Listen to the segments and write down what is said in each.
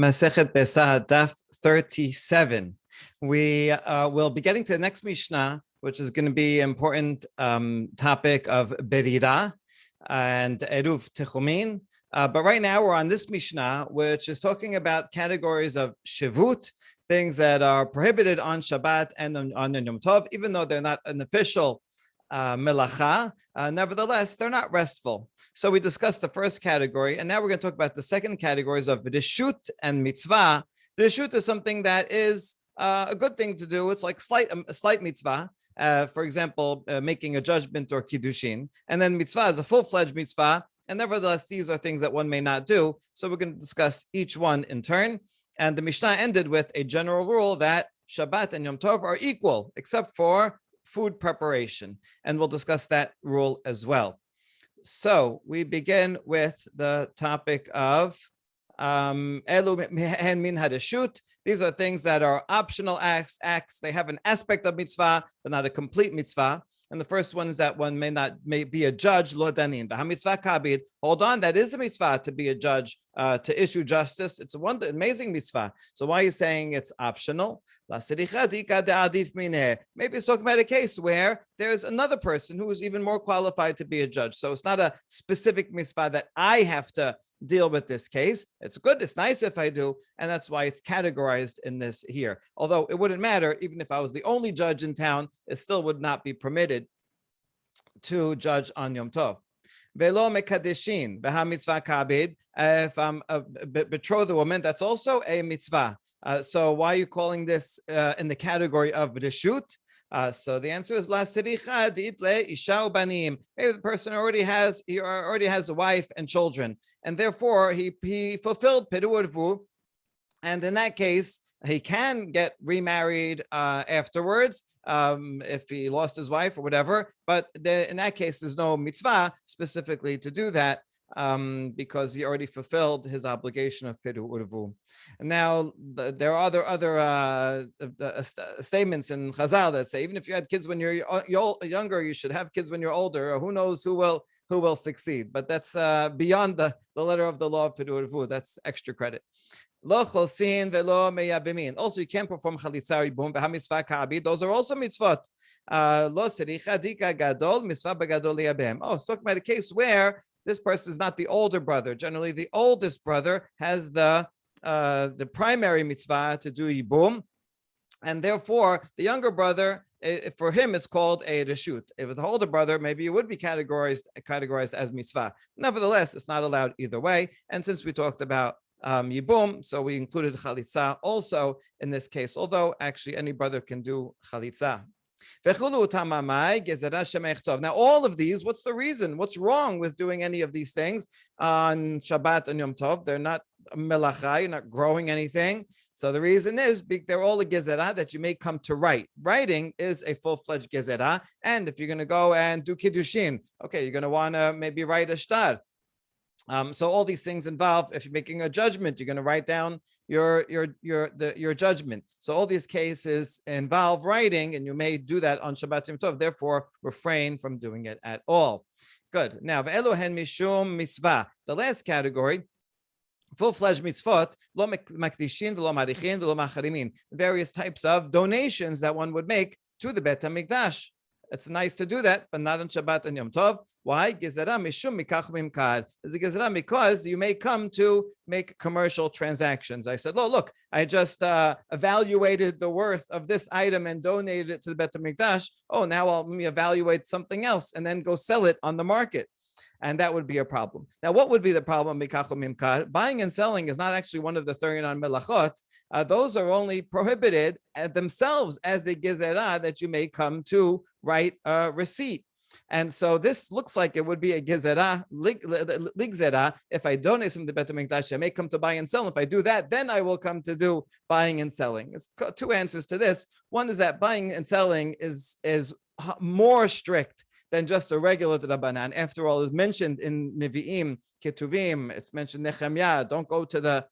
Masechet Beisah, Daf 37. We will be getting to the next Mishnah, which is going to be an important topic of Berira and Eruv Techumin. But right now we're on this Mishnah, which is talking about categories of Shivut, things that are prohibited on Shabbat and on Yom Tov, even though they're not an official melacha, nevertheless, they're not restful. So we discussed the first category, and now we're going to talk about the second categories of reshut and mitzvah. Reshut is something that is a good thing to do. It's like a slight mitzvah. For example, making a judgment or kiddushin. And then mitzvah is a full-fledged mitzvah. And nevertheless, these are things that one may not do. So we're going to discuss each one in turn. And the Mishnah ended with a general rule that Shabbat and Yom Tov are equal, except for food preparation. And we'll discuss that rule as well. So we begin with the topic of Elu min hadeshut. These are things that are optional acts. They have an aspect of mitzvah, but not a complete mitzvah. And the first one is that one may be a judge, lo danin. Mitzvah kabid. Hold on, that is a mitzvah to be a judge, to issue justice. It's amazing mitzvah. So why are you saying it's optional? Maybe it's talking about a case where there's another person who is even more qualified to be a judge. So it's not a specific mitzvah that I have to deal with this case. It's good, it's nice if I do, and that's why it's categorized in this here. Although it wouldn't matter, even if I was the only judge in town, it still would not be permitted to judge on Yom Tov. Velo mekadeshin beha mitzvah kabid. If I'm a betrothed woman, that's also a mitzvah. So why are you calling this in the category of reshut? So the answer is la siricha ditle isha ubanim. Maybe the person already has a wife and children, and therefore he fulfilled peru urvu, and in that case he can get remarried afterwards if he lost his wife or whatever. But in that case, there's no mitzvah specifically to do that. Because he already fulfilled his obligation of Peru Urvu. And now there are other statements in Chazal that say even if you had kids when you're younger, you should have kids when you're older. Or who knows who will succeed? But that's beyond the letter of the law of Peru Urvu. That's extra credit. Also, you can't perform chalitza ribum v'hamitzvah ka'abid. Those are also mitzvot. Oh, it's talking about a case where this person is not the older brother. Generally, the oldest brother has the primary mitzvah to do yibum, and therefore the younger brother, for him, it's called a reshut. If the older brother, maybe it would be categorized as mitzvah. Nevertheless, it's not allowed either way. And since we talked about yibum, so we included chalitza also in this case. Although actually any brother can do chalitza. Now, all of these, what's the reason? What's wrong with doing any of these things on Shabbat and Yom Tov? They're not melacha, you're not growing anything. So the reason is they're all a gezerah that you may come to write. Writing is a full-fledged gezerah. And if you're going to go and do kiddushin, okay, you're going to want to maybe write a shtar. So all these things involve, if you're making a judgment, you're going to write down your judgment. So all these cases involve writing, and you may do that on Shabbat Yom Tov. Therefore, refrain from doing it at all. Good. Now, ve'elohen mishum mitzvah. The last category, full-fledged mitzvot, lo makdishin v'lo marichin v'lo macharimin. Various types of donations that one would make to the Bet HaMikdash. It's nice to do that, but not on Shabbat and Yom Tov. Why? Gezerah mishum mikach mimkar. It's a gezerah because you may come to make commercial transactions. I said, oh, look, I just evaluated the worth of this item and donated it to the Bet HaMikdash. Oh, now let me evaluate something else and then go sell it on the market. And that would be a problem. Now, what would be the problem? Buying and selling is not actually one of the 39 melachot. Those are only prohibited themselves as a gezerah that you may come to write a receipt. And so this looks like it would be a gezerah, ligzerah. If I donate some to Bet HaMikdash, I may come to buy and sell. If I do that, then I will come to do buying and selling. There's two answers to this. One is that buying and selling is more strict than just a regular Rabbanan. After all, is mentioned in Nevi'im, Ketuvim. It's mentioned Nehemiah. Don't go to the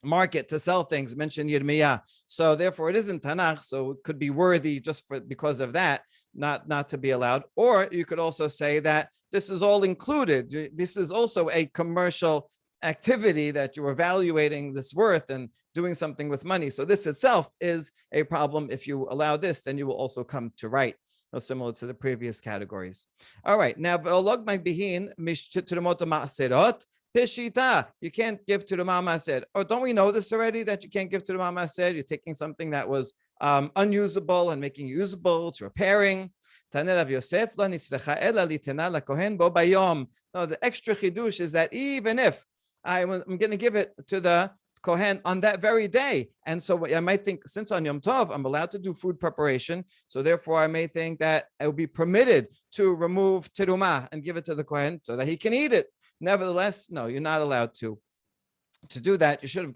market to sell things. Mentioned Yirmiyah. So therefore, it isn't Tanakh. So it could be worthy just because of that, not to be allowed. Or you could also say that this is all included. This is also a commercial activity that you're evaluating this worth and doing something with money. So this itself is a problem. If you allow this, then you will also come to right, similar to the previous categories. All right, now Pishita, you can't give to the Mama said. Oh, don't we know this already that you can't give to the Mama said? You're taking something that was unusable and making it usable, it's repairing. No, the extra chidush is that even if I'm going to give it to the Kohen on that very day. And so I might think, since on Yom Tov, I'm allowed to do food preparation. So therefore, I may think that it will be permitted to remove terumah and give it to the Kohen so that he can eat it. Nevertheless, no, you're not allowed to do that. You should have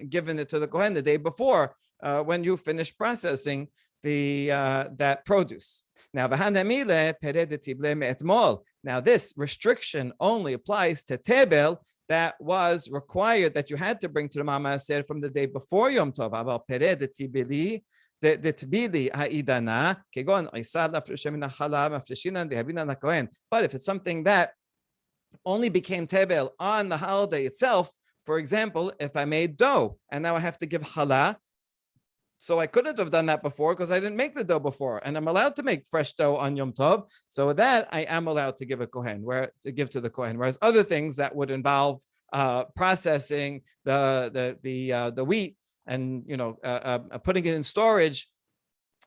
given it to the Kohen the day before when you finish processing that produce. Now, this restriction only applies to tebel that was required that you had to bring to the Mama said from the day before Yom Tov. But if it's something that only became tebel on the holiday itself, for example, if I made dough and now I have to give challah, so I couldn't have done that before because I didn't make the dough before, and I'm allowed to make fresh dough on Yom Tov. So that I am allowed to give a kohen, to give to the kohen. Whereas other things that would involve processing the wheat and putting it in storage,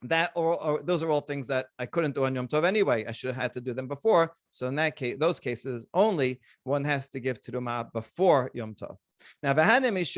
that or those are all things that I couldn't do on Yom Tov anyway. I should have had to do them before. So in that case, those cases only one has to give terumah before Yom Tov. Now, that's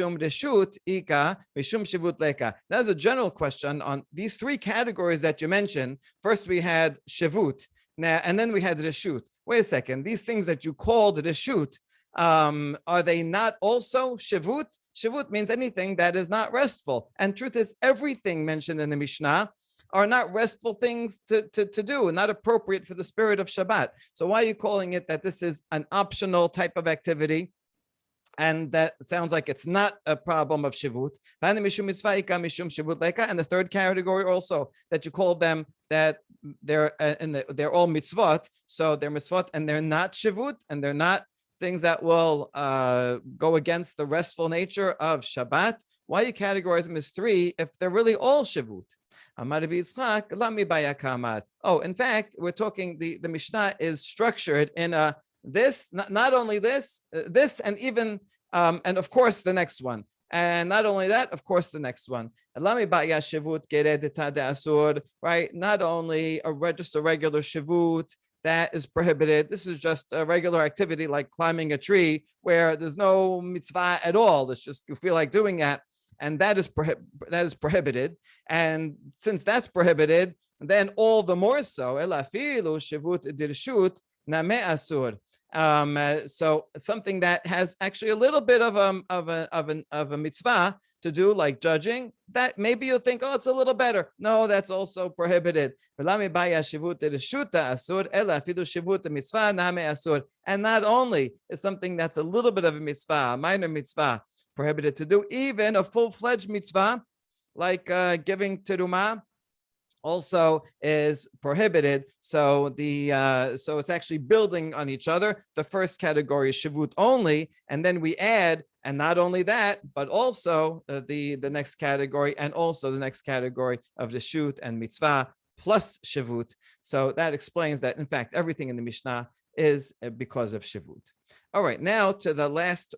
a general question on these three categories that you mentioned. First, we had shivut, and then we had reshut. Wait a second. These things that you called reshut, are they not also shivut? Shivut means anything that is not restful. And truth is, everything mentioned in the Mishnah are not restful things to do, not appropriate for the spirit of Shabbat. So why are you calling it that this is an optional type of activity? And that sounds like it's not a problem of shivut. And the third category also, that you call them that they're all mitzvot. So they're mitzvot and they're not shivut, and they're not things that will go against the restful nature of Shabbat. Why you categorize them as three if they're really all shivut? Oh, in fact, we're talking, the Mishnah is structured in a this, not only this, and even, and of course the next one. And not only that, of course, the next one. Right? Not only just a regular shivut that is prohibited. This is just a regular activity like climbing a tree where there's no mitzvah at all. It's just you feel like doing that. And that is prohibited. And since that's prohibited, then all the more so. So something that has actually a little bit of a mitzvah to do, like judging, that maybe you'll think, oh, it's a little better. No, that's also prohibited. And not only is something that's a little bit of a mitzvah, a minor mitzvah, prohibited to do, even a full-fledged mitzvah like giving terumah also is prohibited. So so it's actually building on each other. The first category is shivut only, and then we add, and not only that, but also the next category, and also the next category of reshut and mitzvah plus shivut. So that explains that, in fact, everything in the Mishnah is because of shivut. All right, now to the last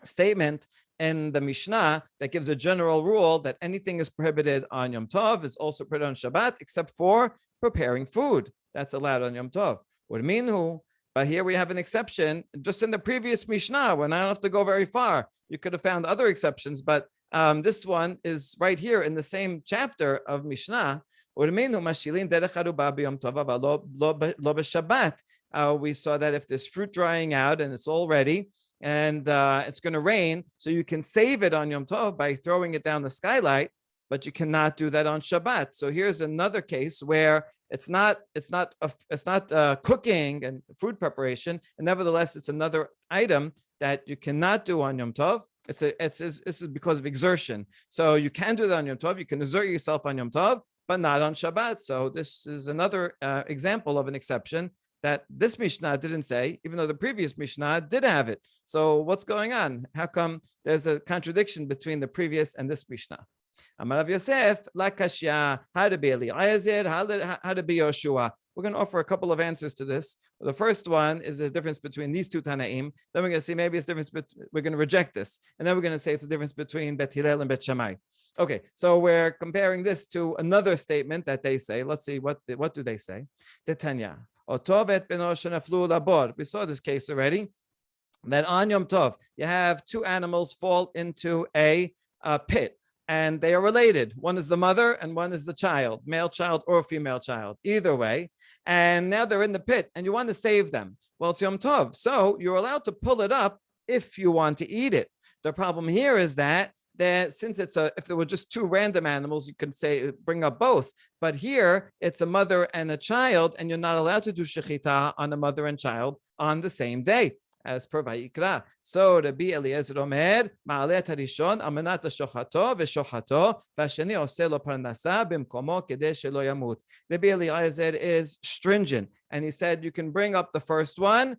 statement in the Mishnah that gives a general rule that anything is prohibited on Yom Tov is also prohibited on Shabbat, except for preparing food. That's allowed on Yom Tov. What mean? But here we have an exception. Just in the previous Mishnah, when I don't have to go very far, you could have found other exceptions, but this one is right here in the same chapter of Mishnah. We saw that if there's fruit drying out and it's all ready, and it's going to rain, so you can save it on Yom Tov by throwing it down the skylight, but you cannot do that on Shabbat. So here's another case where it's not cooking and food preparation, and nevertheless it's another item that you cannot do on Yom Tov. This is because of exertion. So you can do that on Yom Tov. You can exert yourself on Yom Tov, but not on Shabbat. So this is another example of an exception that this Mishnah didn't say, even though the previous Mishnah did have it. So what's going on? How come there's a contradiction between the previous and this Mishnah? Amar Rav Yosef, la kashya, how to be Eliezer, how to be Yoshua. We're going to offer a couple of answers to this. The first one is the difference between these two Tanaim. Then we're going to see maybe it's difference. We're going to reject this, and then we're going to say it's a difference between Bet Hillel and Bet Shammai. Okay, so we're comparing this to another statement that they say. Let's see what do they say. Tanya. We saw this case already. That on Yom Tov you have two animals fall into a pit. And they are related. One is the mother and one is the child, male child or female child, either way. And now they're in the pit and you want to save them. Well, it's Yom Tov. So you're allowed to pull it up if you want to eat it. The problem here is that since if there were just two random animals, you could say bring up both. But here it's a mother and a child, and you're not allowed to do shechita on a mother and child on the same day, as per Vayikra. So Rabbi Eliezer Omer, Ma'alet Harishon, Amenat Shochato, Veshochato, Vasheni Oseh Lo Parnasa, Bimkomo Kedei Shelo Yamut. Rabbi Eliezer is stringent, and he said you can bring up the first one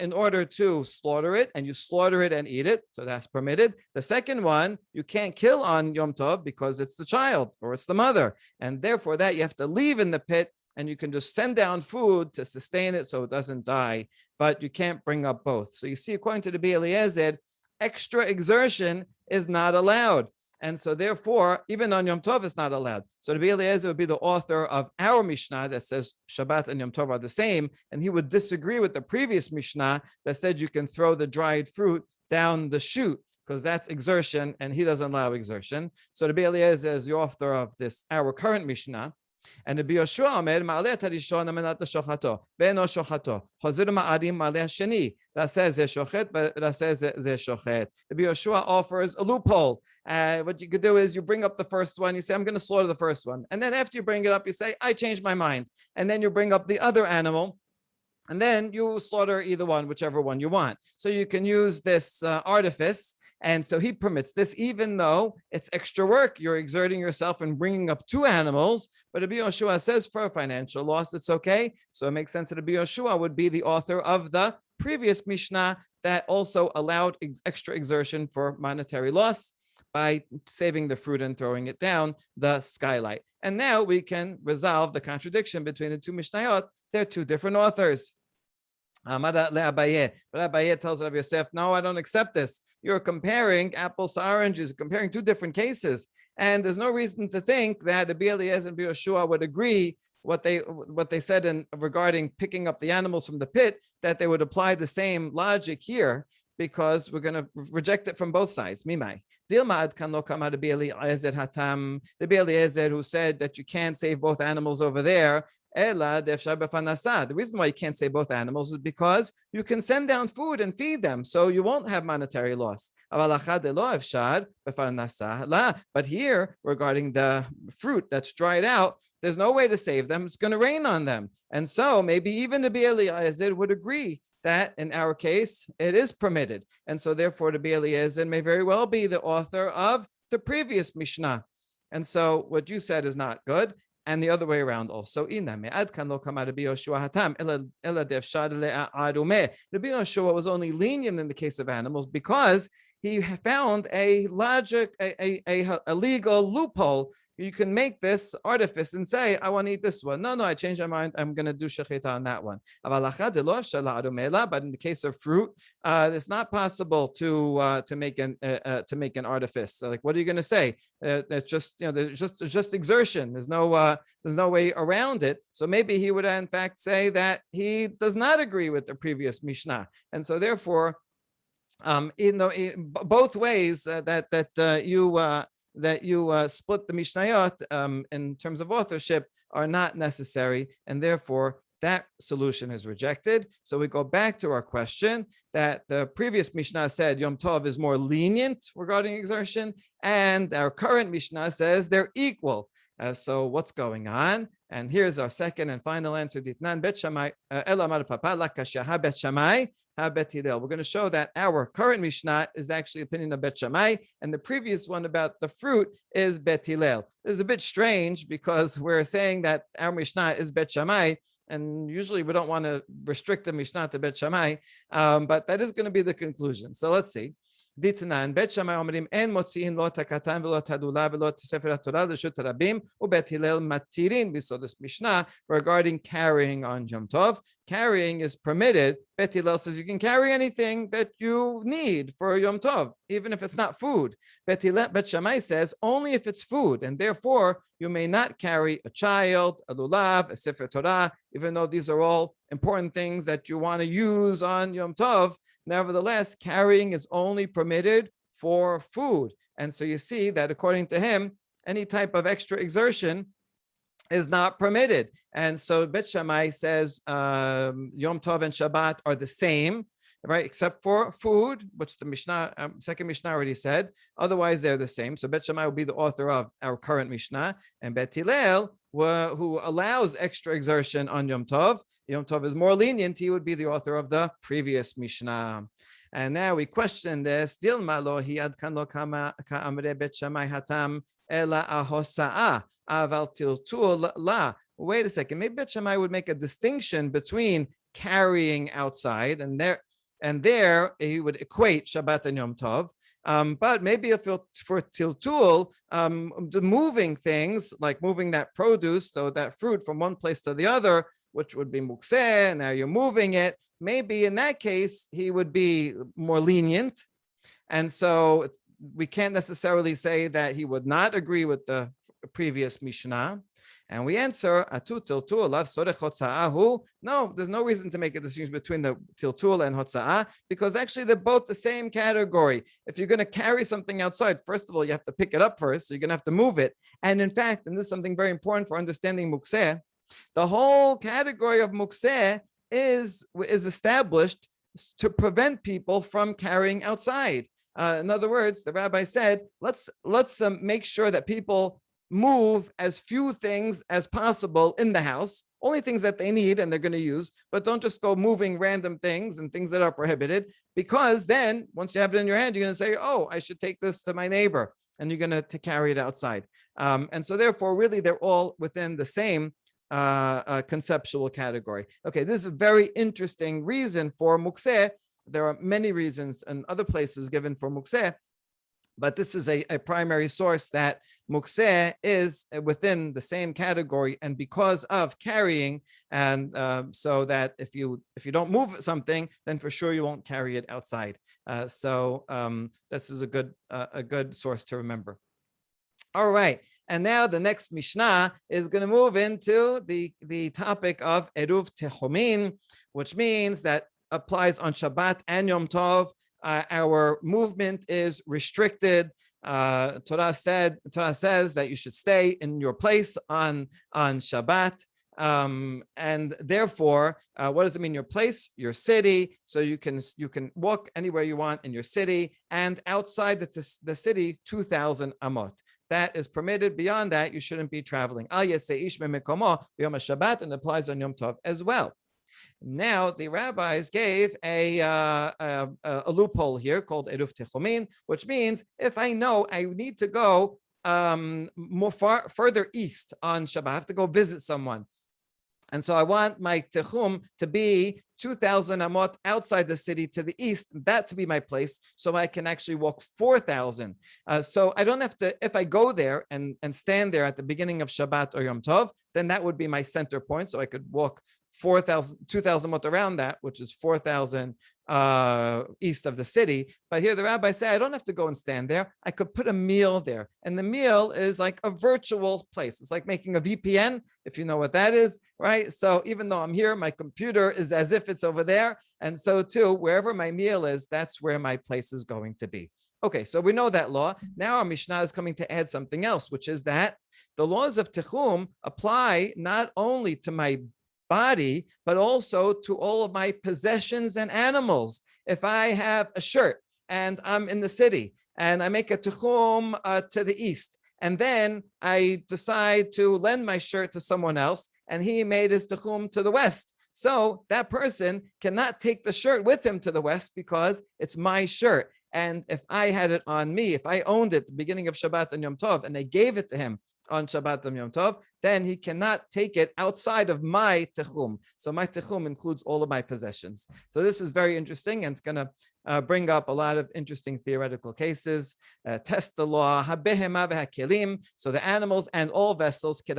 in order to slaughter it, and you slaughter it and eat it, so that's permitted. The second one, you can't kill on Yom Tov because it's the child or it's the mother, and therefore that you have to leave in the pit, and you can just send down food to sustain it so it doesn't die, but you can't bring up both. So you see, according to the Rabbi Eliezer, extra exertion is not allowed. And so therefore, even on Yom Tov, it's not allowed. So the Rabbi Eliezer would be the author of our Mishnah that says Shabbat and Yom Tov are the same, and he would disagree with the previous Mishnah that said you can throw the dried fruit down the chute, because that's exertion, and he doesn't allow exertion. So the Rabbi Eliezer is the author of this, our current Mishnah. And the Yoshua Omer, Ma'aleh Harishon Amenat Shochato, Ve'eno Shochato, Chozir Ma'arim Ma'aleh Sheni. That says Ze Shochet, but that says Ze Shochet. The Yoshua offers a loophole. What you could do is you bring up the first one, you say, I'm going to slaughter the first one. And then after you bring it up, you say, I changed my mind. And then you bring up the other animal, and then you slaughter either one, whichever one you want. So you can use this artifice. And so he permits this, even though it's extra work. You're exerting yourself and bringing up two animals. But Rabbi Yoshua says for a financial loss, it's okay. So it makes sense that Rabbi Yoshua would be the author of the previous Mishnah that also allowed extra exertion for monetary loss by saving the fruit and throwing it down the skylight. And now we can resolve the contradiction between the two Mishnayot. They're two different authors. But Abaye tells Rabbi Yosef, no, I don't accept this. You're comparing apples to oranges, comparing two different cases. And there's no reason to think that Rabbi Eliezer and Rabbi Yoshua would agree what they said regarding picking up the animals from the pit, that they would apply the same logic here, because we're going to reject it from both sides. Mimai. Rabbi Eliezer, who said that you can't save both animals over there, the reason why you can't save both animals is because you can send down food and feed them, so you won't have monetary loss. But here, regarding the fruit that's dried out, there's no way to save them. It's going to rain on them. And so maybe even the Rabbi Eliezer would agree that in our case, it is permitted. And so therefore, the Rabbi Eliezer may very well be the author of the previous Mishnah. And so what you said is not good. And the other way around also. Rabbi Yoshua was only lenient in the case of animals because he found a legal loophole. You can make this artifice and say, I want to eat this one. No, I changed my mind. I'm going to do shechita on that one. But in the case of fruit, it's not possible to make an artifice. So like, what are you going to say? It's just, there's just exertion. There's no way around it. So maybe he would in fact say that he does not agree with the previous Mishnah, and so therefore, both ways that you split the Mishnayot in terms of authorship are not necessary, and therefore that solution is rejected. So we go back to our question that the previous Mishnah said Yom Tov is more lenient regarding exertion, and our current Mishnah says they're equal. So what's going on? And here's our second and final answer. Ditnan Bet Shammai elamar papa lakasha Bet Shammai. We're going to show that our current Mishnah is actually opinion of Bet Shammai, and the previous one about the fruit is Bet Hillel. This is a bit strange because we're saying that our Mishnah is Bet Shammai, And usually we don't want to restrict the Mishnah to Bet Shammai, but that is going to be the conclusion. So let's see. Ditnan Bet Shammai omrim en motziin lo takatan velo tadula velo sefer Torah l'shut rabim uBet Hillel matirin. So this Mishnah regarding carrying on Yom Tov, carrying is permitted. Bet Hillel says you can carry anything that you need for Yom Tov, even if it's not food. Bet Shammai says only if it's food, and therefore you may not carry a child, a lulav, a sefer Torah, even though these are all important things that you want to use on Yom Tov. Nevertheless, carrying is only permitted for food. And so you see that according to him, any type of extra exertion is not permitted. And so Bet Shammai says Yom Tov and Shabbat are the same, right? Except for food, which the Mishnah, second Mishnah already said. Otherwise, they're the same. So Bet Shammai will be the author of our current Mishnah, and Bet Hillel, who allows extra exertion on Yom Tov is more lenient. He would be the author of the previous Mishnah. And now we question this. Dilma lo hiad lo kama ka'amre Bet Shammai hatam ela ahosa'a aval tiltul la. Wait a second. Maybe Bet Shammai would make a distinction between carrying outside and there he would equate Shabbat and Yom Tov. But maybe if for tiltul, moving things like moving that produce, so that fruit from one place to the other, which would be mukseh, now you're moving it, maybe in that case, he would be more lenient. And so we can't necessarily say that he would not agree with the previous Mishnah. And we answer, no, there's no reason to make a distinction between the tiltul and hotza'ah, because actually they're both the same category. If you're going to carry something outside, first of all, you have to pick it up first, so you're going to have to move it. And in fact, and this is something very important for understanding mukseh, the whole category of mukseh is established to prevent people from carrying outside. In other words, the rabbi said, let's make sure that people move as few things as possible in the house, only things that they need and they're going to use, but don't just go moving random things and things that are prohibited, because then once you have it in your hand, you're going to say, oh, I should take this to my neighbor, and you're going to carry it outside. And so therefore, really, they're all within the same conceptual category. Okay, this is a very interesting reason for mukseh. There are many reasons and other places given for mukseh, but this is a primary source that mukseh is within the same category, and because of carrying, and so that if you don't move something, then for sure you won't carry it outside. So this is a good source to remember. All right, and now the next Mishnah is going to move into the topic of eruv techomin, which means that applies on Shabbat and Yom Tov. Our movement is restricted. Torah says that you should stay in your place on Shabbat. And therefore, what does it mean? Your place, your city. So you can walk anywhere you want in your city, and outside the city, 2,000 amot. That is permitted. Beyond that, you shouldn't be traveling. Al yaseh ish memekomo b'yom Shabbat, and applies on Yom Tov as well. Now, the rabbis gave a loophole here called eruv techomin, which means if I know I need to go further east on Shabbat, I have to go visit someone, and so I want my techum to be 2,000 amot outside the city to the east, that to be my place, so I can actually walk 4,000. So I don't have to, if I go there and stand there at the beginning of Shabbat or Yom Tov, then that would be my center point, so I could walk 2,000 mot around that, which is 4,000 east of the city. But here the rabbi said, I don't have to go and stand there. I could put a meal there. And the meal is like a virtual place. It's like making a VPN, if you know what that is, right? So even though I'm here, my computer is as if it's over there. And so too, wherever my meal is, that's where my place is going to be. Okay, so we know that law. Now our Mishnah is coming to add something else, which is that the laws of Techum apply not only to my body, but also to all of my possessions and animals. If I have a shirt and I'm in the city and I make a techum to the east, and then I decide to lend my shirt to someone else and he made his techum to the west, so that person cannot take the shirt with him to the west because it's my shirt. And if I had it on me, if I owned it at the beginning of Shabbat and Yom Tov and they gave it to him, on Shabbat Yom Tov, then he cannot take it outside of my techum. So my techum includes all of my possessions. So this is very interesting, and it's going to bring up a lot of interesting theoretical cases. Test the law. So the animals and all vessels are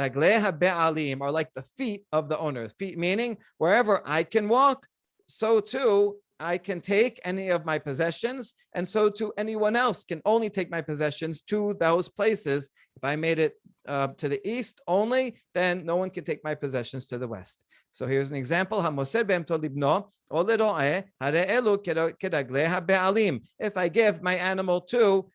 like the feet of the owner. Feet meaning wherever I can walk, so too I can take any of my possessions, and so too anyone else can only take my possessions to those places. If I made it to the east only, then no one can take my possessions to the west. So here's an example. If I give my animal to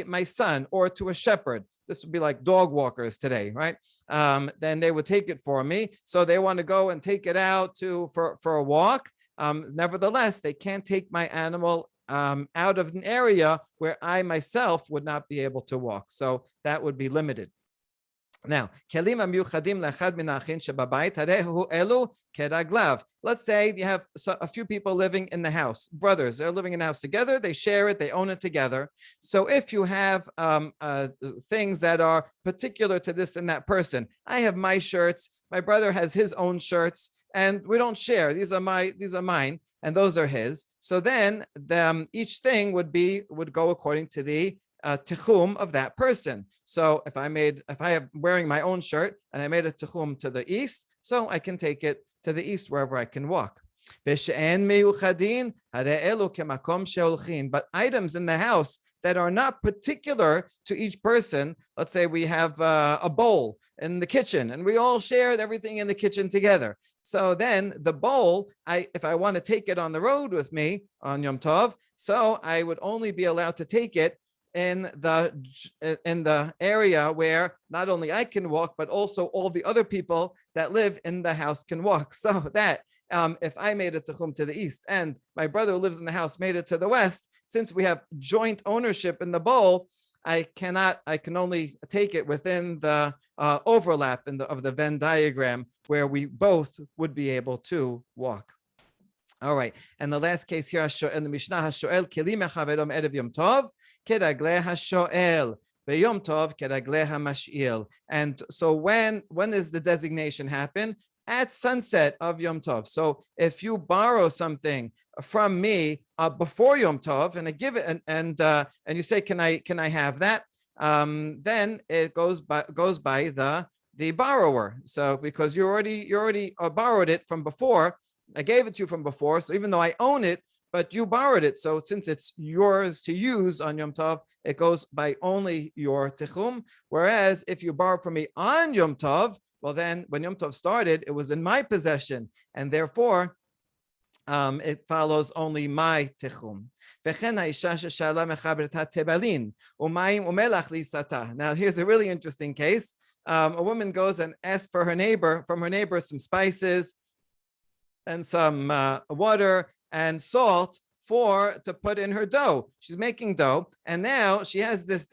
my son or to a shepherd, this would be like dog walkers today, right? Then they would take it for me. So they want to go and take it out for a walk. Nevertheless, they can't take my animal out of an area where I myself would not be able to walk. So that would be limited. Now, let's say you have a few people living in the house, brothers, they're living in the house together, they share it, they own it together. So if you have things that are particular to this and that person, I have my shirts, my brother has his own shirts, and we don't share. These are mine, and those are his. So then each thing would go according to the tichum of that person. So if I am wearing my own shirt and I made a tichum to the east, so I can take it to the east wherever I can walk. But items in the house that are not particular to each person, let's say we have a bowl in the kitchen and we all shared everything in the kitchen together. So then the bowl, if I want to take it on the road with me on Yom Tov, so I would only be allowed to take it in the area where not only I can walk, but also all the other people that live in the house can walk. So that if I made it to Chum to the east and my brother who lives in the house made it to the west, since we have joint ownership in the bowl, I can only take it within the overlap of the Venn diagram where we both would be able to walk. All right, and the last case here in the Mishnah, Hashoel keli mechaverom erev Yom Tov kedagleh hashoel beyom Tov kedagleh hamashil. And so when does the designation happen? At sunset of Yom Tov. So if you borrow something from me before Yom Tov and I give it and you say, can I have that? Then it goes by the borrower. So because you already borrowed it from before. I gave it to you from before, so even though I own it, but you borrowed it, so since it's yours to use on Yom Tov, it goes by only your tichum. Whereas if you borrow from me on Yom Tov, well then when Yom Tov started, it was in my possession, and therefore it follows only my tichum. Now here's a really interesting case. A woman goes and asks from her neighbor some spices and some water and salt to put in her dough. She's making dough, and now she has this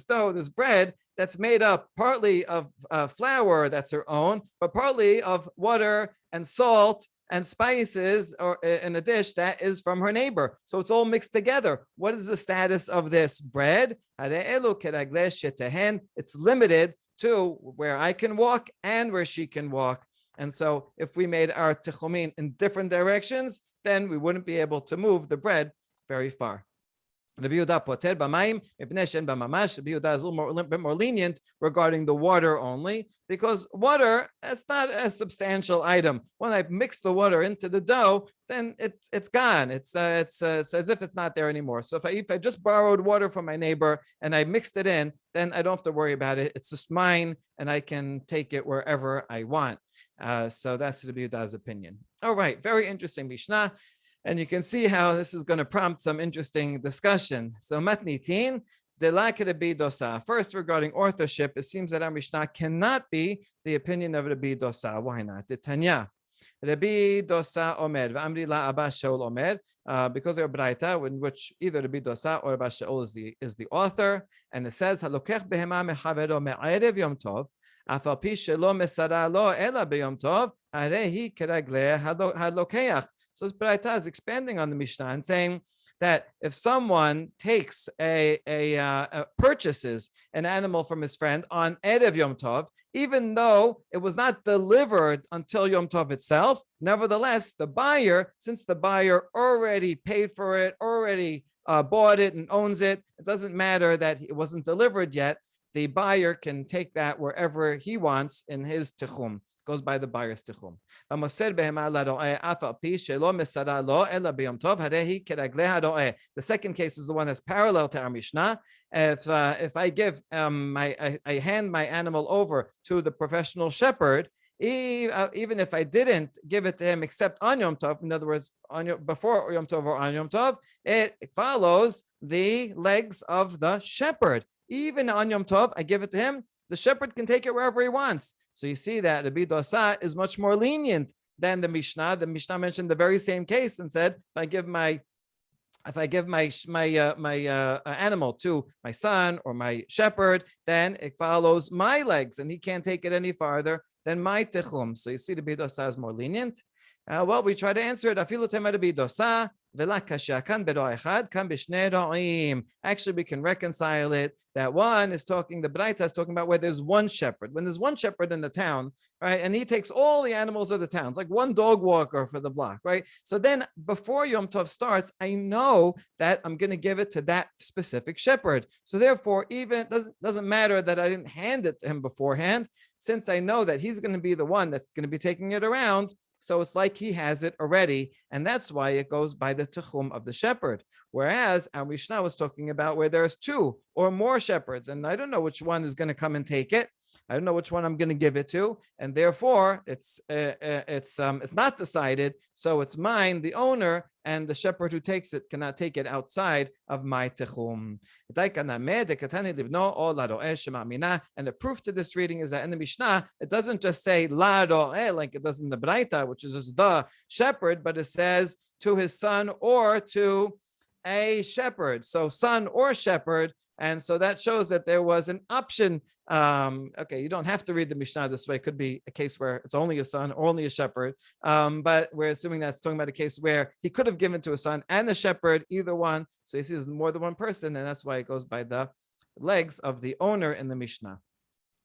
dough, this bread that's made up partly of flour that's her own, but partly of water and salt and spices or in a dish that is from her neighbor. So it's all mixed together. What is the status of this bread? It's limited to where I can walk and where she can walk. And so if we made our tichumin in different directions, then we wouldn't be able to move the bread very far. Rabbi Yehuda poter b'mayim mipnei she'en b'mamash. Rabbi Yehuda is a little bit more lenient regarding the water only, because water, it's not a substantial item. When I mix the water into the dough, then it's gone. It's as if it's not there anymore. So if I just borrowed water from my neighbor and I mixed it in, then I don't have to worry about it. It's just mine, and I can take it wherever I want. So that's Rabbi Yehuda's opinion. All right, very interesting Mishnah. And you can see how this is going to prompt some interesting discussion. So matnitin, delak Rabbi Dosa. First, regarding authorship, it seems that our Mishnah cannot be the opinion of Rabbi Dosa. Why not? The Tanya. Rabbi Dosa Omer, v'amri la Abba Shaul Omer, because they're Braita, in which either Rabbi Dosa or Abba Shaul is the author, and it says, halokech behema mechavero me'erev Yom Tov, afal pi shelo mesara lo ela beyom Tov, harehi keragleh halokeach. So this Braita is expanding on the Mishnah and saying that if someone takes purchases an animal from his friend on Erev Yom Tov, even though it was not delivered until Yom Tov itself, nevertheless, the buyer, since the buyer already paid for it, already bought it and owns it, it doesn't matter that it wasn't delivered yet. The buyer can take that wherever he wants in his tichum. Goes by the buyer's tichum. The second case is the one that's parallel to our Mishnah. If I give I hand my animal over to the professional shepherd, even if I didn't give it to him except on Yom Tov, in other words, before Yom Tov or on Yom Tov, it follows the legs of the shepherd. Even on Yom Tov, I give it to him. The shepherd can take it wherever he wants. So you see that Rabbi Dosa is much more lenient than the Mishnah. The Mishnah mentioned the very same case and said, if I give my animal to my son or my shepherd, then it follows my legs, and he can't take it any farther than my tichum. So you see, the Rabbi Dosa is more lenient. Well, we try to answer it. Actually, we can reconcile it. That one is talking, the Braita is talking about where there's one shepherd. When there's one shepherd in the town, right, and he takes all the animals of the town, it's like one dog walker for the block, right? So then before Yom Tov starts, I know that I'm going to give it to that specific shepherd. So therefore, even it doesn't matter that I didn't hand it to him beforehand, since I know that he's going to be the one that's going to be taking it around. So it's like he has it already, and that's why it goes by the tichum of the shepherd. Whereas our Mishnah was talking about where there's two or more shepherds, and I don't know which one is going to come and take it. I don't know which one I'm going to give it to, and therefore it's not decided. So it's mine, the owner, and the shepherd who takes it cannot take it outside of my tichum. And the proof to this reading is that in the Mishnah, it doesn't just say la ro'eh like it does in the Braita, which is just the shepherd, but it says to his son or to a shepherd. So son or shepherd. And so that shows that there was an option. Okay, you don't have to read the Mishnah this way. It could be a case where it's only a son or only a shepherd. But we're assuming that's talking about a case where he could have given to a son and a shepherd, either one. So he sees more than one person, and that's why it goes by the legs of the owner in the Mishnah.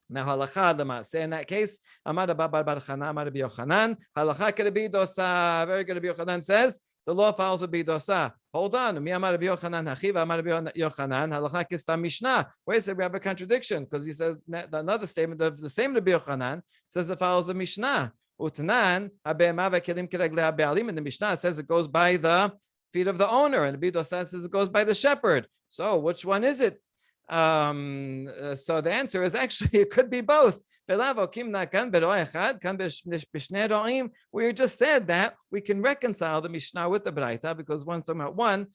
Now, halacha l'maaseh in that case, Amar Rabba bar Chana, Amar Rabbi Yochanan, halacha k'Rabbi Dosa. Very good. Rabbi Yochanan says the law follows Rabbi Dosa. Hold on. Mi Amar Rabbi Yochanan hachiv, Amar Rabbi Yochanan halacha kistam Mishnah. Wait a second, we have a contradiction because he says another statement of the same Rabbi Yochanan says it follows the Mishnah. Utnan habehema v'kelim k'reglei habe'alim. And the Mishnah says it goes by the feet of the owner, and Rabbi Dosa says it goes by the shepherd. So which one is it? So the answer is actually it could be both. We just said that we can reconcile the Mishnah with the Braita because one's talking about one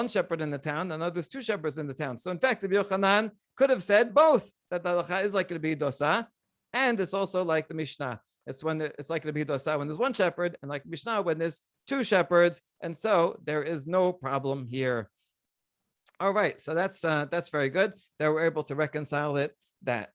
shepherd in the town, and there's two shepherds in the town. So in fact, Rabbi Yochanan could have said both, that the halacha is like Rabbi Dosa, and it's also like the Mishnah. It's like Rabbi Dosa when there's one shepherd, and like Mishnah when there's two shepherds, and so there is no problem here. All right, so that's very good that we're able to reconcile it.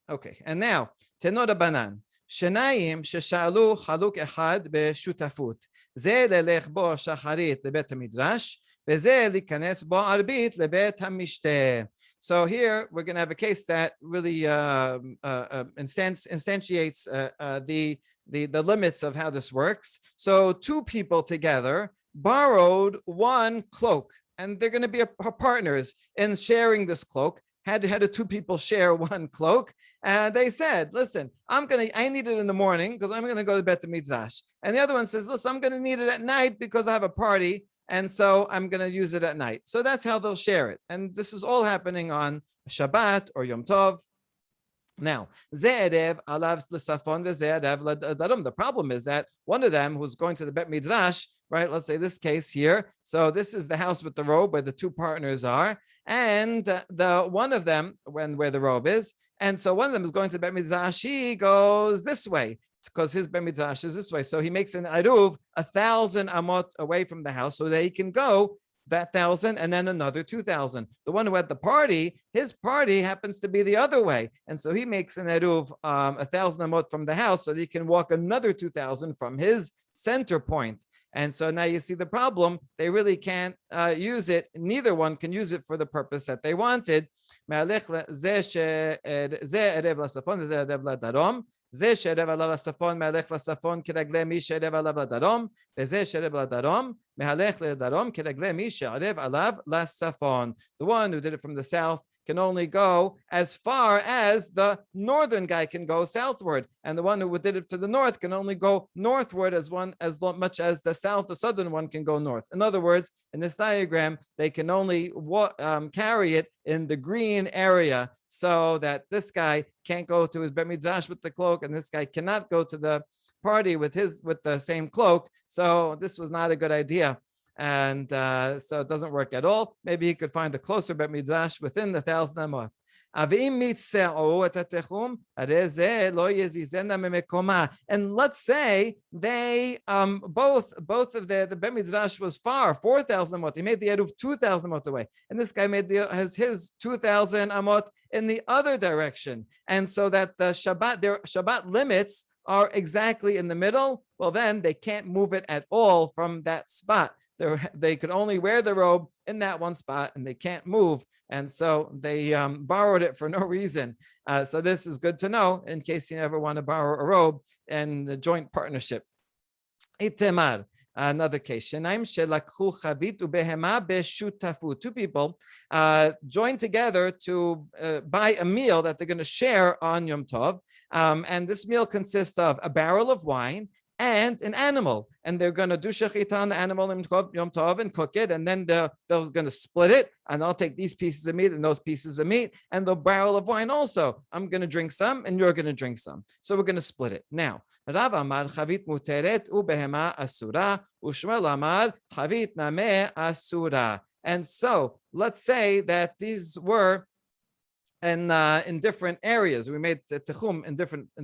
Okay, and now tenor banan shenayim sheshalu haluk echad beshutafut ze lelech bo shacharit lebet hamidrash veze likanes bo arbit lebet hamishte. So here we're going to have a case that really instantiates the limits of how this works. So two people together borrowed one cloak, and they're going to be partners in sharing this cloak. Had the two people share one cloak, and they said, "Listen, I need it in the morning because I'm going to go to Bet Midrash." And the other one says, "Listen, I'm going to need it at night because I have a party, and so I'm going to use it at night." So that's how they'll share it, and this is all happening on Shabbat or Yom Tov. Now, the problem is that one of them who's going to the Bet Midrash, right? Let's say this case here. So this is the house with the robe where the two partners are, and the one of them where the robe is, and so one of them is going to the Bet Midrash. He goes this way because his Bet Midrash is this way. So he makes an aruv 1,000 amot away from the house so that he can go that 1,000 and then another 2,000. The one who had the party, his party happens to be the other way, and so he makes an eruv 1,000 amot from the house so that he can walk another 2,000 from his center point. And so now you see the problem. They really can't use it. Neither one can use it for the purpose that they wanted. זה שערב עליו לצפון מהלך לצפון כרגלי מי שערב עליו לדרום, וזה שערב לדרום מהלך לדרום כרגלי מי שערב עליו לצפון. The one who did it from the south can only go as far as the northern guy can go southward, and the one who did it to the north can only go northward as much as the southern one can go north. In other words, in this diagram, they can only carry it in the green area, so that this guy can't go to his Bet Midrash with the cloak, and this guy cannot go to the party with the same cloak. So this was not a good idea. And so it doesn't work at all. Maybe he could find a closer Bet Midrash within the 1,000 amot. And let's say they both of the Bet Midrash was far, 4,000 amot. He made the eruv 2,000 amot away, and this guy made his 2,000 amot in the other direction, and so that their Shabbat limits are exactly in the middle. Well, then they can't move it at all from that spot. They could only wear the robe in that one spot, and they can't move. And so they borrowed it for no reason. So this is good to know in case you ever want to borrow a robe in the joint partnership. Itemar, another case. Two people joined together to buy a meal that they're going to share on Yom Tov. And this meal consists of a barrel of wine and an animal, and they're going to do shechita on the animal in Yom Tov and cook it, and then they're going to split it, and I'll take these pieces of meat and those pieces of meat, and the barrel of wine also. I'm going to drink some, and you're going to drink some. So we're going to split it. Now, Rav Amar chavit muteret ubehema asura, u'Shmuel Amar chavit nameh asura. And so let's say that these were in different areas. We made techum in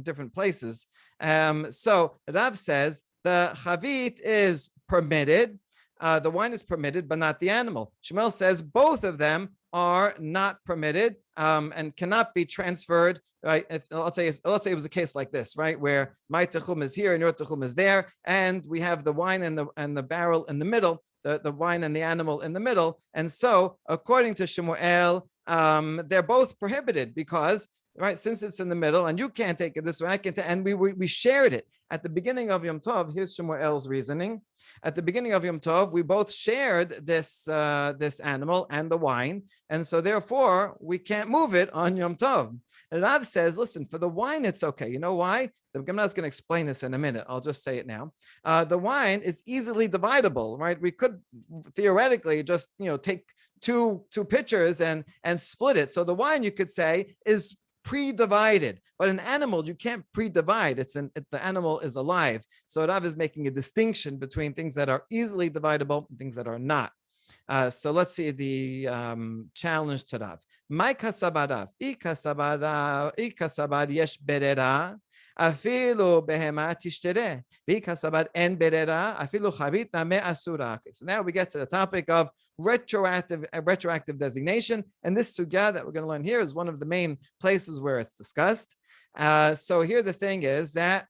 different places. So Rav says the chavit is permitted, the wine is permitted, but not the animal. Shmuel says both of them are not permitted and cannot be transferred. Right? Let's say it was a case like this, right, where my techum is here and your techum is there, and we have the wine and the barrel in the middle, the wine and the animal in the middle, and so according to Shmuel, they're both prohibited because, right, since it's in the middle and you can't take it this way, I can take, and we shared it at the beginning of Yom Tov. Here's Shmuel's reasoning. At the beginning of Yom Tov, we both shared this animal and the wine, and so therefore we can't move it on Yom Tov. And Rav says, listen, for the wine it's okay. You know why? The Gemara is going to explain this in a minute. I'll just say it now. The wine is easily dividable, right? We could theoretically just take two pitchers and split it. So the wine, you could say, is pre-divided, but an animal you can't pre-divide. The animal is alive. So Rav is making a distinction between things that are easily dividable and things that are not. So let's see the challenge to Rav. My kasabarav, ikasabar yesh berera. Afilu behema tishtere, v'ikasabar en berera, afilu chavit name asura. So now we get to the topic of retroactive designation, and this sugya that we're going to learn here is one of the main places where it's discussed. So here the thing is that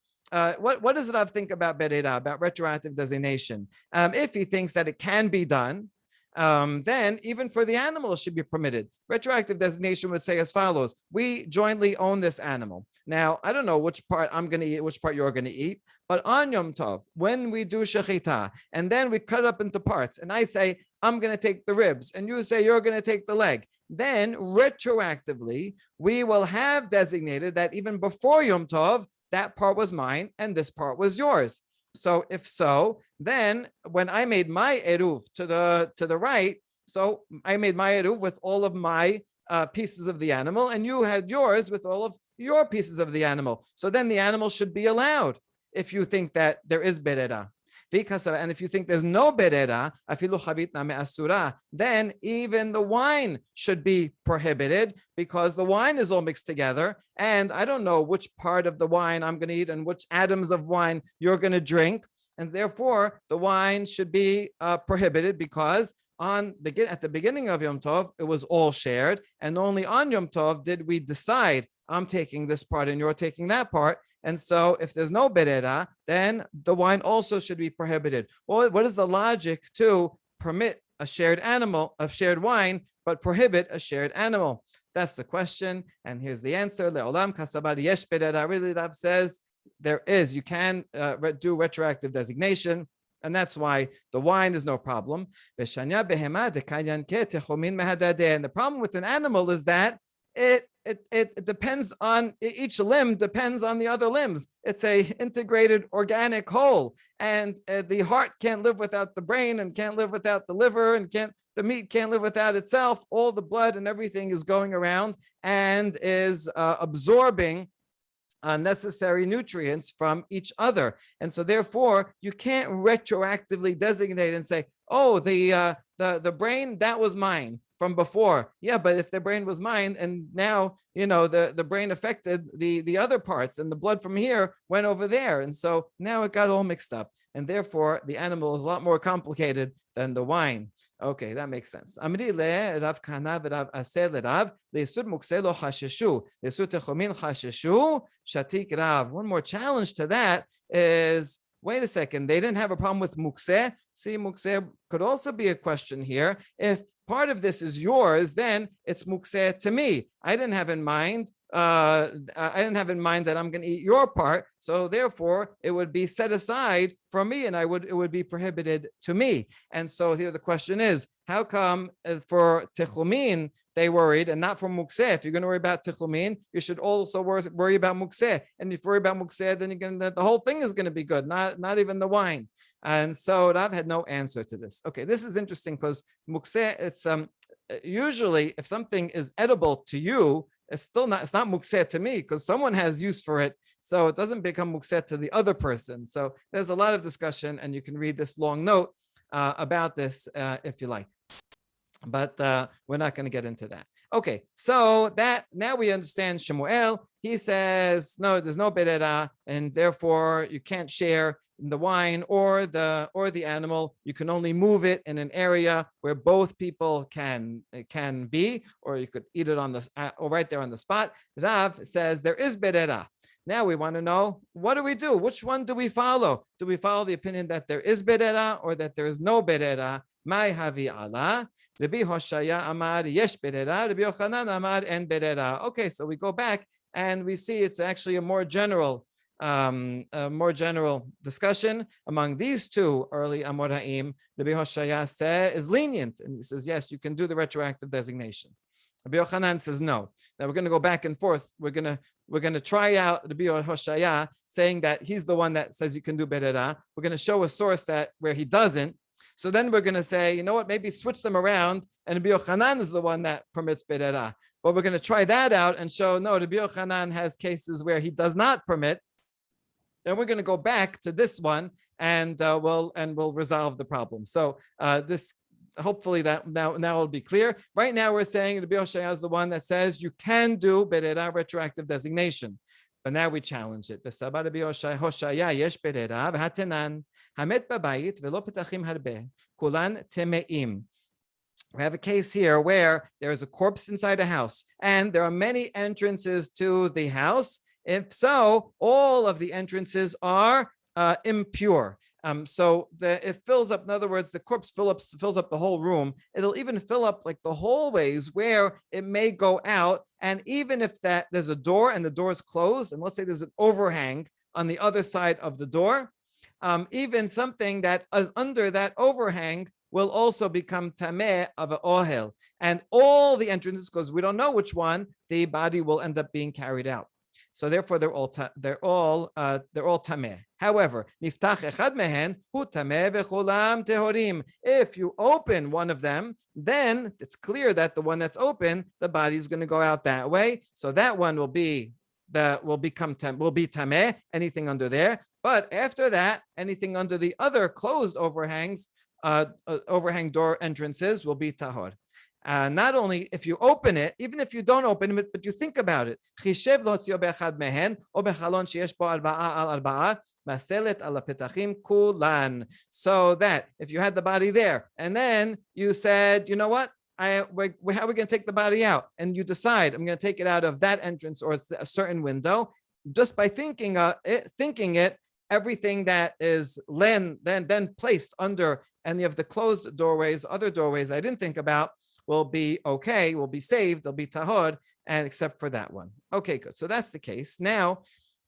what does Rav think about berera, about retroactive designation? If he thinks that it can be done, then even for the animal it should be permitted. Retroactive designation would say as follows: we jointly own this animal. Now, I don't know which part I'm going to eat, which part you're going to eat, but on Yom Tov, when we do shechita, and then we cut it up into parts, and I say, I'm going to take the ribs, and you say you're going to take the leg, then retroactively, we will have designated that even before Yom Tov, that part was mine, and this part was yours. So if so, then when I made my eruv to the right, so I made my eruv with all of my pieces of the animal, and you had yours with all of your pieces of the animal. So then the animal should be allowed if you think that there is berera. And if you think there's no berera, afilu chavit name asura, then even the wine should be prohibited because the wine is all mixed together. And I don't know which part of the wine I'm going to eat and which atoms of wine you're going to drink. And therefore, the wine should be prohibited because at the beginning of Yom Tov, it was all shared. And only on Yom Tov did we decide, I'm taking this part and you're taking that part. And so if there's no berera, then the wine also should be prohibited. Well, what is the logic to permit a shared animal, of shared wine, but prohibit a shared animal? That's the question. And here's the answer. Le'olam kasabad yesh berera. Really, Rav says there is. You can do retroactive designation. And that's why the wine is no problem. And the problem with an animal is that it depends on, each limb depends on the other limbs. It's a integrated organic whole, and the heart can't live without the brain, and can't live without the liver, and the meat can't live without itself. All the blood and everything is going around and is absorbing necessary nutrients from each other. And so therefore you can't retroactively designate and say, oh, the brain, that was mine from before. Yeah, but if the brain was mine and now, the brain affected the other parts, and the blood from here went over there, and so now it got all mixed up, and therefore the animal is a lot more complicated than the wine. Okay, that makes sense. Amri le Rav Kana v'Rav Aseh leRav le'isur mukseh lo chasheshu le'isur techomin chasheshu shatik Rav. One more challenge to that is, wait a second, they didn't have a problem with mukseh. See, mukseh could also be a question here. If part of this is yours, then it's mukseh to me. I didn't have in mind that I'm going to eat your part, so therefore it would be set aside for me, and it would be prohibited to me. And so here the question is, how come for techumin they worried and not for mukseh? If you're going to worry about techumin, you should also worry about mukseh. And if you worry about mukseh, then the whole thing is going to be good, not even the wine. And so Rav had no answer to this. Okay, this is interesting because mukseh, it's usually if something is edible to you, it's not mukseh to me because someone has use for it. So it doesn't become mukseh to the other person. So there's a lot of discussion, and you can read this long note about this if you like. But we're not going to get into that. Okay, so that now we understand Shemuel. He says, no, there's no berera, and therefore you can't share the wine or the animal. You can only move it in an area where both people can be, or you could eat it on the or right there on the spot. Rav says there is berera. Now we want to know, what do we do? Which one do we follow? Do we follow the opinion that there is berera or that there is no berera? Mai havi ala. Rabbi Hoshaya amar yesh berera. Rabbi Yochanan amar en berera. Okay, so we go back and we see it's actually a more general discussion among these two early Amoraim. Rabbi Hoshaya is lenient, and he says, yes, you can do the retroactive designation. Rabbi Yochanan says no. Now we're going to go back and forth. We're going to try out Rabbi Hoshaya saying that he's the one that says you can do berera. We're going to show a source where he doesn't. So then we're going to say, you know what, maybe switch them around, and Rabbi Yochanan is the one that permits berera. But we're going to try that out and show, no, Rabbi Yochanan has cases where he does not permit. Then we're going to go back to this one, and we'll resolve the problem. So this, hopefully that now it'll be clear. Right now we're saying Rabbi Hoshaya is the one that says you can do berera, retroactive designation. But now we challenge it. We have a case here where there is a corpse inside a house, and there are many entrances to the house. If so, all of the entrances are impure. So it fills up, in other words, the corpse fills up the whole room. It'll even fill up like the hallways where it may go out. And even if there's a door and the door is closed, and let's say there's an overhang on the other side of the door, even something that is under that overhang will also become tameh of an ohel. And all the entrances, because we don't know which one, the body will end up being carried out. So therefore, they're all tameh. However, niftach echad mehen hu tameh v'chulam tehorim. If you open one of them, then it's clear that the one that's open, the body is going to go out that way. So that one will be tameh. Anything under there, but after that, anything under the other closed overhangs, overhang door entrances will be tahor. Not only if you open it, even if you don't open it, but you think about it. So that if you had the body there, and then you said, you know what, how are we going to take the body out? And you decide, I'm going to take it out of that entrance or a certain window. just by thinking it, everything that is then placed under any of the closed doorways, other doorways I didn't think about, will be okay, will be saved, they'll be tahod, and except for that one. Okay, good. So that's the case. Now,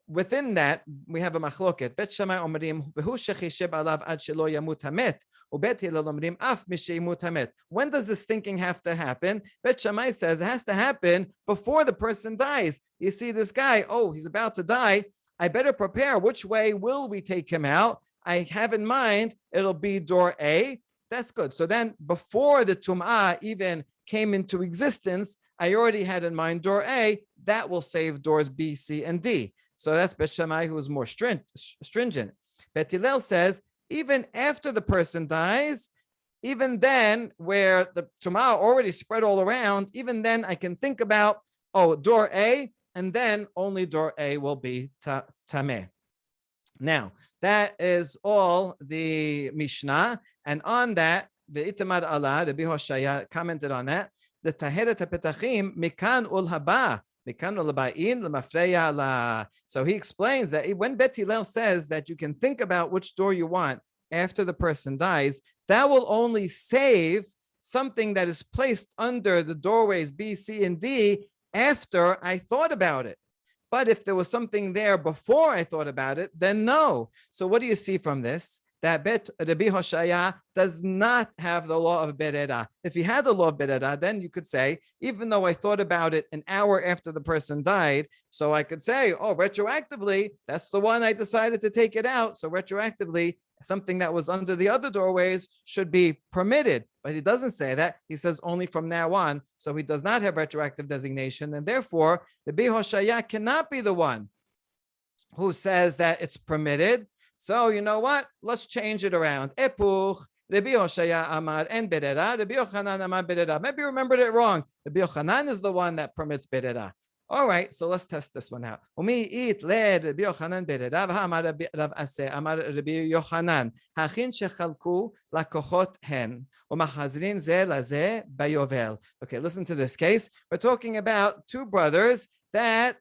within that, we have a machloket. Bet Shammai omrim v'hu shechisheb alav ad shelo yamut hamet, ubet Hillel omrim af mishemut hamet. When does this thinking have to happen? Bet Shammai says it has to happen before the person dies. You see this guy, oh, he's about to die. I better prepare. Which way will we take him out? I have in mind it'll be door A. That's good. So then before the tum'ah even came into existence, I already had in mind door A. That will save doors B, C, and D. So that's Bet Shammai, who is more stringent. Bet Hillel says, even after the person dies, even then, where the tum'ah already spread all around, even then I can think about, door A, and then only door A will be tameh. Now, that is all the Mishnah. And on that, the Itamar Allah, the Hoshaya commented on that. The Taheret HaPetachim, Mikan ul Haba. So he explains that when Bet Hillel says that you can think about which door you want after the person dies, that will only save something that is placed under the doorways B, C, and D after I thought about it. But if there was something there before I thought about it, then no. So what do you see from this? That Rabbi Hoshaya does not have the law of Berera. If he had the law of Berera, then you could say, even though I thought about it an hour after the person died, so I could say, retroactively, that's the one I decided to take it out. So retroactively, something that was under the other doorways should be permitted. But he doesn't say that. He says only from now on. So he does not have retroactive designation. And therefore, Rabbi Hoshaya cannot be the one who says that it's permitted. So you know what? Let's change it around. Epuch, Rabbi Hoshaya Amar and Berera. Rabbi Yochanan Amar Berera. Maybe you remembered it wrong. Rabbi Yochanan is the one that permits Berera. All right, so let's test this one out. Umi it le Rabbi Yochanan Berera. Amar Rav Aseh Amar Rabbi Yochanan. Hachin shechalku lakochot hen. Umachazrin ze laze bayovel. Okay, listen to this case. We're talking about two brothers that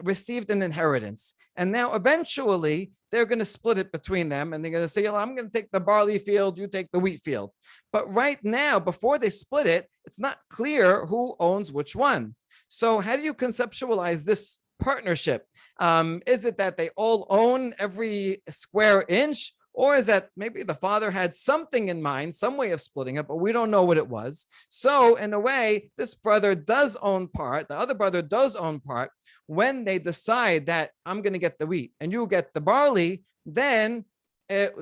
received an inheritance, and now eventually they're going to split it between them, and they're going to say, I'm going to take the barley field, you take the wheat field. But right now, before they split it, it's not clear who owns which one. So how do you conceptualize this partnership? Is it that they all own every square inch? Or is that maybe the father had something in mind, some way of splitting it, but we don't know what it was. So in a way, this brother does own part, the other brother does own part. When they decide that I'm going to get the wheat and you get the barley, then they're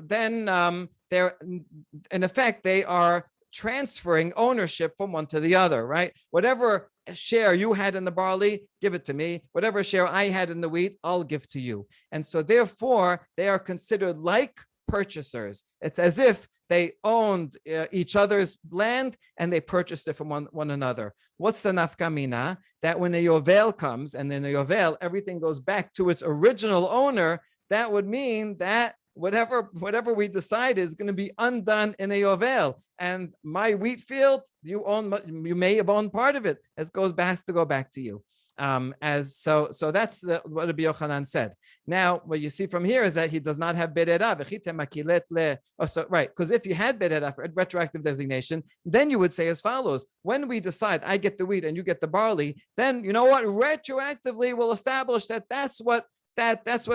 in effect, they are transferring ownership from one to the other, right? Whatever share you had in the barley, give it to me. Whatever share I had in the wheat, I'll give to you. And so therefore, they are considered like purchasers. It's as if they owned each other's land and they purchased it from one another. What's the nafkamina? That when a yovel comes and in a yovel, everything goes back to its original owner, that would mean that whatever we decide is going to be undone in a yovel. And my wheat field, you may have owned part of it. Has to go back to you. So that's what Rabbi Yochanan said. Now, what you see from here is that he does not have berera. Right, because if you had berera for retroactive designation, then you would say as follows: when we decide I get the wheat and you get the barley, then you know what? Retroactively, we'll establish that that's what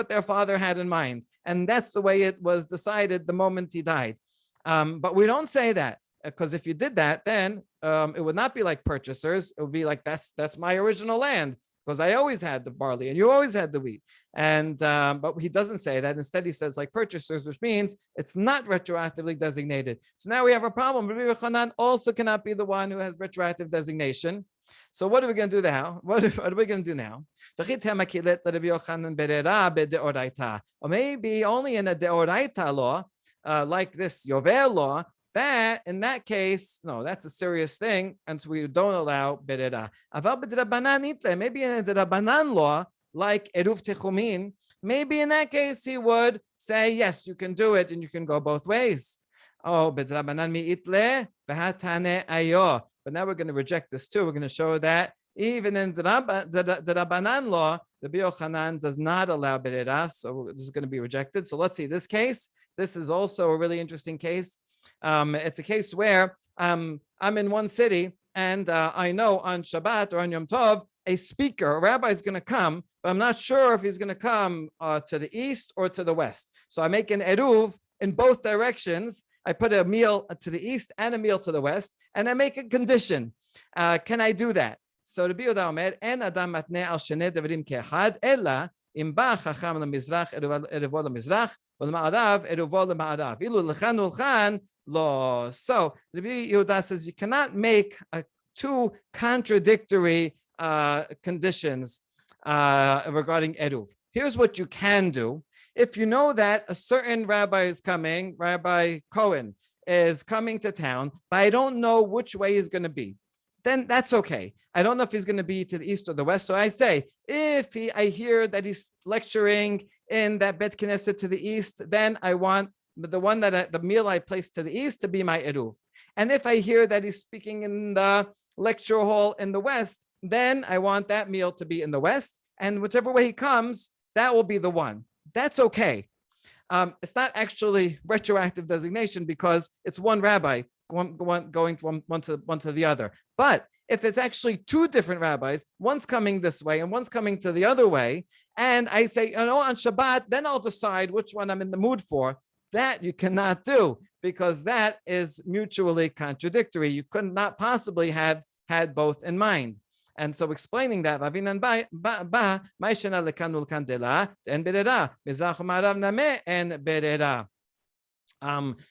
their father had in mind, and that's the way it was decided the moment he died. But we don't say that. Because if you did that, then it would not be like purchasers. It would be like that's my original land because I always had the barley and you always had the wheat. And but he doesn't say that. Instead, he says like purchasers, which means it's not retroactively designated. So now we have a problem. Rabbi Yochanan also cannot be the one who has retroactive designation. So what are we going to do now? What are we going to do now? Or maybe only in a deoraita law, like this Yovel law, that in that case, no, that's a serious thing, and so we don't allow berera. Maybe in a drabanan law, like eruv techumin, maybe in that case he would say, yes, you can do it, and you can go both ways. Bedrabanan mi'itle v'hatane ayo. But now we're going to reject this too. We're going to show that Even in the Rabbanan law, Rabbi Yochanan does not allow Berera, so this is going to be rejected. So let's see this case. This is also a really interesting case. It's a case where I'm in one city and I know on Shabbat or on Yom Tov, a speaker, a rabbi is going to come, but I'm not sure if he's going to come to the east or to the west. So I make an eruv in both directions. I put a meal to the east and a meal to the west, and I make a condition. Can I do that? So Rabbi Yehuda Omer, en adam matne al shnei devarim ke'echad, ela im ba chacham lemizrach eruvo lemizrach, v'lema'arav eruvo lema'arav. Ilu lechan ulchan lo. So Rabbi Yehuda says you cannot make two contradictory conditions regarding eruv. Here's what you can do. If you know that a certain rabbi is coming, Rabbi Cohen is coming to town, but I don't know which way he's going to be, then that's okay. I don't know if he's going to be to the east or the west. So I say, if I hear that he's lecturing in that Bet Knesset to the east, then I want the one that the meal I placed to the east to be my eruv. And if I hear that he's speaking in the lecture hall in the west, then I want that meal to be in the west. And whichever way he comes, that will be the one. That's okay. It's not actually retroactive designation because it's one rabbi going from one to the other. But if it's actually two different rabbis, one's coming this way and one's coming to the other way, and I say, on Shabbat, then I'll decide which one I'm in the mood for, that you cannot do because that is mutually contradictory. You could not possibly have had both in mind. And so explaining that,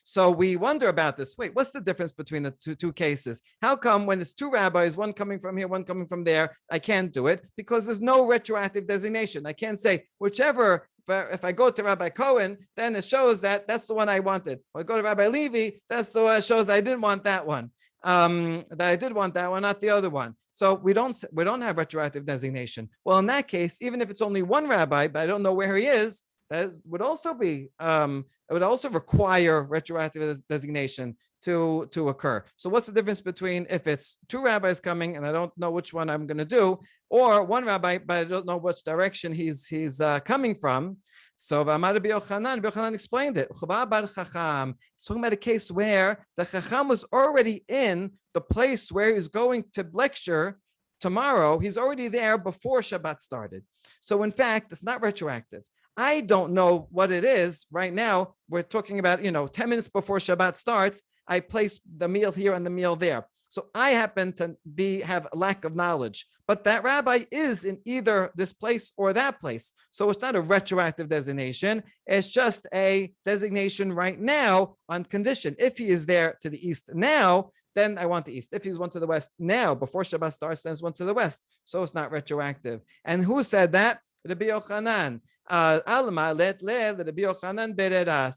so we wonder about this. Wait, what's the difference between the two cases? How come when it's two rabbis, one coming from here, one coming from there, I can't do it? Because there's no retroactive designation. I can't say whichever, if I go to Rabbi Cohen, then it shows that that's the one I wanted. Or I go to Rabbi Levi, that's the one shows I didn't want that one. That I did want that one, not the other one. So we don't have retroactive designation. Well, in that case, even if it's only one rabbi, but I don't know where he is, that would also be it would also require retroactive designation to occur. So what's the difference between if it's two rabbis coming and I don't know which one I'm going to do, or one rabbi but I don't know which direction he's coming from? So Rabbi Yochanan explained it. It's talking about a case where the Chacham was already in the place where he's going to lecture tomorrow. He's already there before Shabbat started. So in fact, it's not retroactive. I don't know what it is right now. We're talking about, 10 minutes before Shabbat starts, I place the meal here and the meal there. So I happen to have a lack of knowledge, but that rabbi is in either this place or that place. So it's not a retroactive designation. It's just a designation right now on condition. If he is there to the east now, then I want the east. If he's one to the west now, before Shabbat starts, then it's one to the west. So it's not retroactive. And who said that? Rabbi Yochanan. So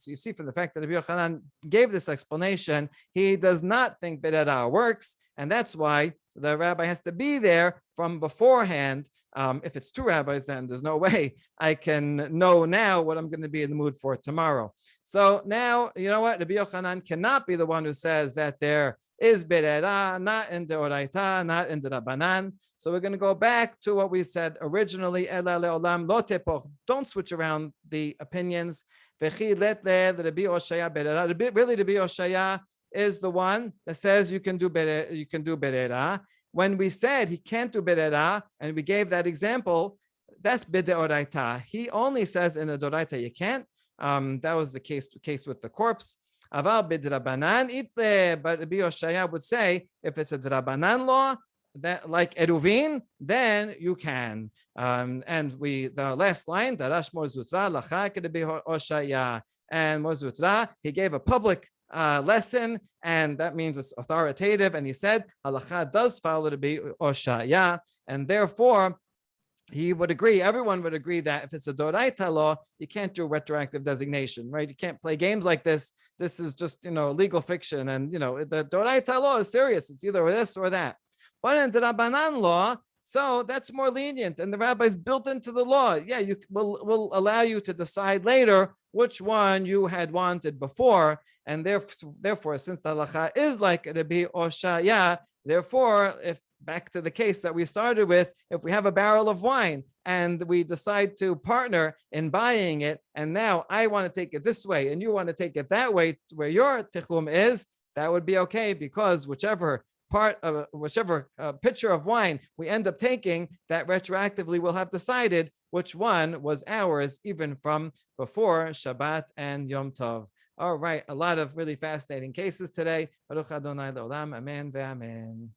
you see from the fact that Rabbi Yochanan gave this explanation, he does not think Berera works, and that's why the rabbi has to be there from beforehand. If it's two rabbis, then there's no way I can know now what I'm going to be in the mood for tomorrow. So now, you know what? Rabbi Yochanan cannot be the one who says that there is Berera, not in the Oraita, not in the Rabbanan. So we're going to go back to what we said originally. Don't switch around the opinions. Really, Rabbi Oshaya is the one that says you can do Berera. When we said he can't do Berera, and we gave that example, that's B'deoraita. He only says in the Doraita you can't. That was the case with the corpse. Aval b'drabanan itle, but Rabbi Yoshaya would say if it's a drabanan law, that like eruvin, then you can. And the last line, darash mozutra lachak Rabbi Yoshaya, and mozutra, he gave a public lesson, and that means it's authoritative. And he said halacha does follow Rabbi Yoshaya, and therefore he would agree, everyone would agree that if it's a Doraita law, you can't do retroactive designation, right? You can't play games like this. This is just, legal fiction. And, the Doraita law is serious. It's either this or that. But in the Rabbanan law, so that's more lenient. And the rabbis built into the law. Yeah, you will allow you to decide later which one you had wanted before. And therefore, since the halacha is like Rabbi Oshaya, therefore, if back to the case that we started with, if we have a barrel of wine and we decide to partner in buying it, and now I want to take it this way and you want to take it that way where your tichum is, that would be okay, because whichever pitcher of wine we end up taking, that retroactively will have decided which one was ours even from before Shabbat and Yom Tov. All right, a lot of really fascinating cases today. Baruch Adonai Le'olam, amen ve'amen.